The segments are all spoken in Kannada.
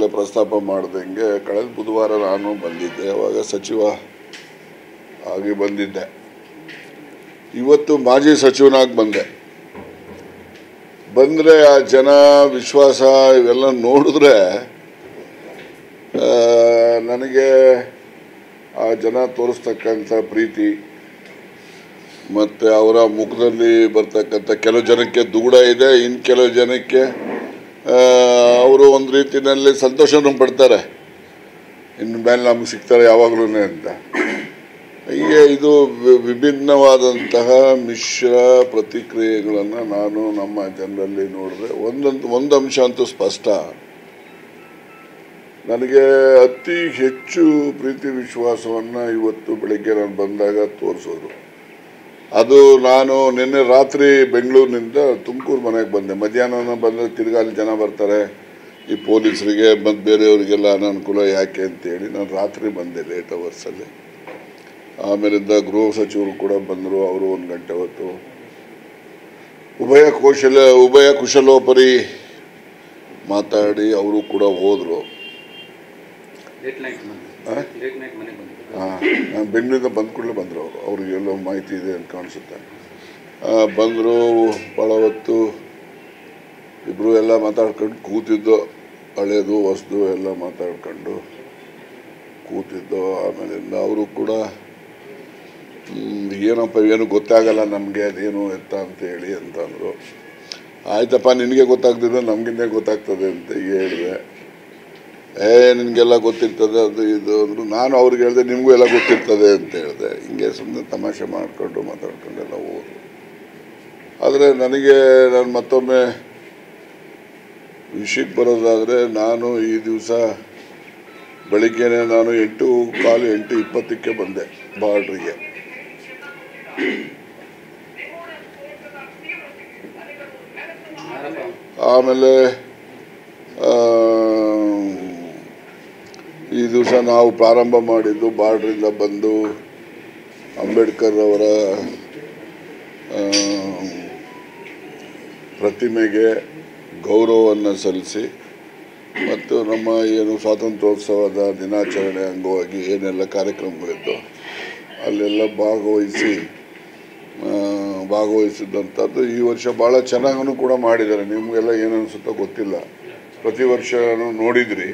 ಈಗಾಗಲೇ ಪ್ರಸ್ತಾಪ ಮಾಡ್ದಂಗೆ ಕಳೆದ ಬುಧವಾರ ನಾನು ಬಂದಿದ್ದೆ, ಅವಾಗ ಸಚಿವ ಆಗಿ ಬಂದಿದ್ದೆ. ಇವತ್ತು ಮಾಜಿ ಸಚಿವನಾಗಿ ಬಂದರೆ ಆ ಜನ ವಿಶ್ವಾಸ ಇವೆಲ್ಲ ನೋಡಿದ್ರೆ ನನಗೆ ಆ ಜನ ತೋರಿಸ್ತಕ್ಕಂಥ ಪ್ರೀತಿ ಮತ್ತು ಅವರ ಮುಖದಲ್ಲಿ ಬರ್ತಕ್ಕಂಥ ಕೆಲವು ಜನಕ್ಕೆ ದುಗುಡ ಇದೆ, ಇನ್ನು ಕೆಲವು ಜನಕ್ಕೆ ಅವರು ಒಂದು ರೀತಿಯಲ್ಲಿ ಸಂತೋಷನೂ ಪಡ್ತಾರೆ, ಇನ್ನು ಮೇಲೆ ನಮ್ಗೆ ಸಿಗ್ತಾರೆ ಯಾವಾಗಲೂ ಅಂತ. ಹೀಗೆ ಇದು ವಿಭಿನ್ನವಾದಂತಹ ಮಿಶ್ರ ಪ್ರತಿಕ್ರಿಯೆಗಳನ್ನು ನಾನು ನಮ್ಮ ಜನರಲ್ಲಿ ನೋಡಿದ್ರೆ ಒಂದು ಅಂಶ ಅಂತೂ ಸ್ಪಷ್ಟ, ನನಗೆ ಅತಿ ಹೆಚ್ಚು ಪ್ರೀತಿ ವಿಶ್ವಾಸವನ್ನು ಇವತ್ತು ಬೆಳಗ್ಗೆ ನಾನು ಬಂದಾಗ ತೋರಿಸೋದು. ಅದು ನಾನು ನಿನ್ನೆ ರಾತ್ರಿ ಬೆಂಗಳೂರಿನಿಂದ ತುಮಕೂರು ಮನೆಗೆ ಬಂದೆ. ಮಧ್ಯಾಹ್ನ ಬಂದರೆ ತಿರ್ಗಾಲಿ ಜನ ಬರ್ತಾರೆ, ಈ ಪೊಲೀಸರಿಗೆ ಮತ್ತು ಬೇರೆಯವರಿಗೆಲ್ಲ ಅನಾನುಕೂಲ ಯಾಕೆ ಅಂತೇಳಿ ನಾನು ರಾತ್ರಿ ಬಂದೆ ಲೇಟ್ ಅವರ್ಸಲ್ಲಿ. ಆಮೇಲಿಂದ ಗೃಹ ಸಚಿವರು ಕೂಡ ಬಂದರು, ಅವರು 1 ಗಂಟೆ ಹೊತ್ತು ಉಭಯ ಕುಶಲೋಪರಿ ಮಾತಾಡಿ ಅವರು ಕೂಡ ಹೋದರು. ನಾನು ಬೆಂಗಳೂರಿಂದ ಬಂದ ಕೂಡಲೇ ಬಂದರು ಅವ್ರಿಗೆ ಎಲ್ಲೋ ಮಾಹಿತಿ ಇದೆ ಅಂತ ಕಾಣಿಸುತ್ತೆ. ಬಂದರು, ಭಾಳ ಹೊತ್ತು ಇಬ್ಬರು ಎಲ್ಲ ಮಾತಾಡ್ಕೊಂಡು ಕೂತಿದ್ದು, ಹಳೇದು ಹೊಸದು ಎಲ್ಲ ಮಾತಾಡ್ಕೊಂಡು ಕೂತಿದ್ದು. ಆಮೇಲಿಂದ ಅವರು ಕೂಡ ಏನಪ್ಪ ಏನು ಗೊತ್ತಾಗಲ್ಲ ನಮಗೆ ಅದೇನು ಎತ್ತ ಅಂತೇಳಿ ಅಂತಂದರು. ಆಯ್ತಪ್ಪ ನಿನಗೆ ಗೊತ್ತಾಗ್ತಿದ್ರೆ ನಮಗಿನ್ನೇ ಗೊತ್ತಾಗ್ತದೆ ಅಂತ ಹೇಳಿದೆ. ನಿನಗೆಲ್ಲ ಗೊತ್ತಿರ್ತದೆ ಅದು ಇದು ಅಂದರು. ನಾನು ಅವ್ರಿಗೆ ಹೇಳಿದೆ ನಿಮಗೂ ಎಲ್ಲ ಗೊತ್ತಿರ್ತದೆ ಅಂತ ಹೇಳಿದೆ. ಹಿಂಗೆ ಸುಮ್ಮನೆ ತಮಾಷೆ ಮಾಡಿಕೊಂಡು ಮಾತಾಡ್ಕೊಂಡೆಲ್ಲ ಹೋದ್ರು. ಆದರೆ ನಾನು ಮತ್ತೊಮ್ಮೆ ವಿಷಯಕ್ಕೆ ಬರೋದಾದರೆ, ನಾನು ಈ ದಿವಸ ಬೆಳಿಗ್ಗೆನೆ ನಾನು 8:15 ಬಂದೆ ಬಾರ್ಡ್ರಿಗೆ. ಆಮೇಲೆ ಈ ದಿವಸ ನಾವು ಪ್ರಾರಂಭ ಮಾಡಿದ್ದು ಬಾರ್ಡ್ರಿಂದ ಬಂದು ಅಂಬೇಡ್ಕರ್ ಅವರ ಪ್ರತಿಮೆಗೆ ಗೌರವವನ್ನು ಸಲ್ಲಿಸಿ ಮತ್ತು ನಮ್ಮ ಏನು ಸ್ವಾತಂತ್ರ್ಯೋತ್ಸವದ ದಿನಾಚರಣೆ ಅಂಗವಾಗಿ ಏನೆಲ್ಲ ಕಾರ್ಯಕ್ರಮಗಳಿತ್ತು ಅಲ್ಲೆಲ್ಲ ಭಾಗವಹಿಸಿದಂಥದ್ದು. ಈ ವರ್ಷ ಭಾಳ ಚೆನ್ನಾಗೂ ಕೂಡ ಮಾಡಿದ್ದಾರೆ. ನಿಮಗೆಲ್ಲ ಏನು ಅನಿಸುತ್ತೋ ಗೊತ್ತಿಲ್ಲ, ಪ್ರತಿ ವರ್ಷ ನೋಡಿದ್ರಿ.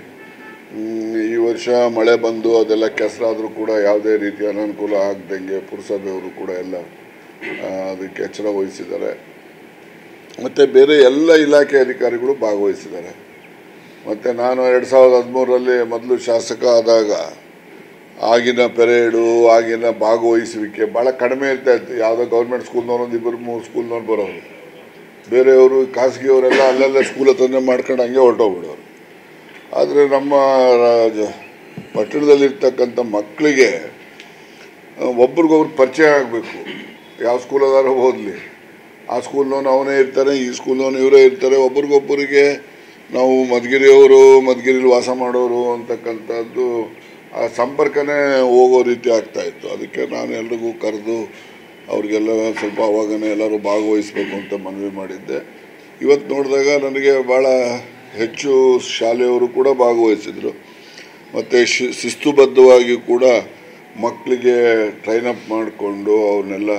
ಈ ವರ್ಷ ಮಳೆ ಬಂದು ಅದೆಲ್ಲ ಕೆಸರಾದರೂ ಕೂಡ ಯಾವುದೇ ರೀತಿಯ ಅನಾನುಕೂಲ ಆಗದಂಗೆ ಪುರಸಭೆಯವರು ಕೂಡ ಎಲ್ಲ ಅದಕ್ಕೆ ಎಚ್ಚರ ವಹಿಸಿದ್ದಾರೆ. ಮತ್ತು ಬೇರೆ ಎಲ್ಲ ಇಲಾಖೆ ಅಧಿಕಾರಿಗಳು ಭಾಗವಹಿಸಿದ್ದಾರೆ. ಮತ್ತು ನಾನು 2013ರಲ್ಲಿ ಮೊದಲು ಶಾಸಕ ಆದಾಗ ಆಗಿನ ಪೆರೇಡು, ಆಗಿನ ಭಾಗವಹಿಸುವಿಕೆ ಭಾಳ ಕಡಿಮೆ ಇರ್ತಾಯಿತ್ತು. ಯಾವುದೋ ಗೌರ್ಮೆಂಟ್ ಸ್ಕೂಲ್ನವ್ರು 2-3 ಸ್ಕೂಲ್ನವ್ರು ಬರೋರು, ಬೇರೆಯವರು ಖಾಸಗಿಯವರೆಲ್ಲ ಅಲ್ಲೆಲ್ಲ ಸ್ಕೂಲ್ ಹತ್ರನೇ ಮಾಡ್ಕೊಂಡು ಹಂಗೆ ಹೊರಟೋಗ್ಬಿಡೋರು. ಆದರೆ ನಮ್ಮ ಪಟ್ಟಣದಲ್ಲಿರ್ತಕ್ಕಂಥ ಮಕ್ಕಳಿಗೆ ಒಬ್ರಿಗೊಬ್ರು ಪರಿಚಯ ಆಗಬೇಕು. ಯಾವ ಸ್ಕೂಲದಾರು ಓದಲಿ, ಆ ಸ್ಕೂಲ್ನವನು ಅವನೇ ಇರ್ತಾನೆ, ಈ ಸ್ಕೂಲ್ನವನು ಇವರೇ ಇರ್ತಾರೆ. ಒಬ್ರಿಗೊಬ್ಬರಿಗೆ ನಾವು ಮಧುಗಿರಿಲಿ ವಾಸ ಮಾಡೋರು ಅಂತಕ್ಕಂಥದ್ದು ಆ ಸಂಪರ್ಕನೇ ಹೋಗೋ ರೀತಿ ಆಗ್ತಾಯಿತ್ತು. ಅದಕ್ಕೆ ನಾನು ಎಲ್ರಿಗೂ ಕರೆದು ಅವ್ರಿಗೆಲ್ಲ ಸ್ವಲ್ಪ ಅವಾಗನೇ ಎಲ್ಲರೂ ಭಾಗವಹಿಸಬೇಕು ಅಂತ ಮನವಿ ಮಾಡಿದ್ದೆ. ಇವತ್ತು ನೋಡಿದಾಗ ನನಗೆ ಭಾಳ ಹೆಚ್ಚು ಶಾಲೆಯವರು ಕೂಡ ಭಾಗವಹಿಸಿದರು. ಮತ್ತು ಶಿಸ್ತುಬದ್ಧವಾಗಿ ಕೂಡ ಮಕ್ಕಳಿಗೆ ಟ್ರೈನ್ ಅಪ್ ಮಾಡಿಕೊಂಡು ಅವ್ರನ್ನೆಲ್ಲ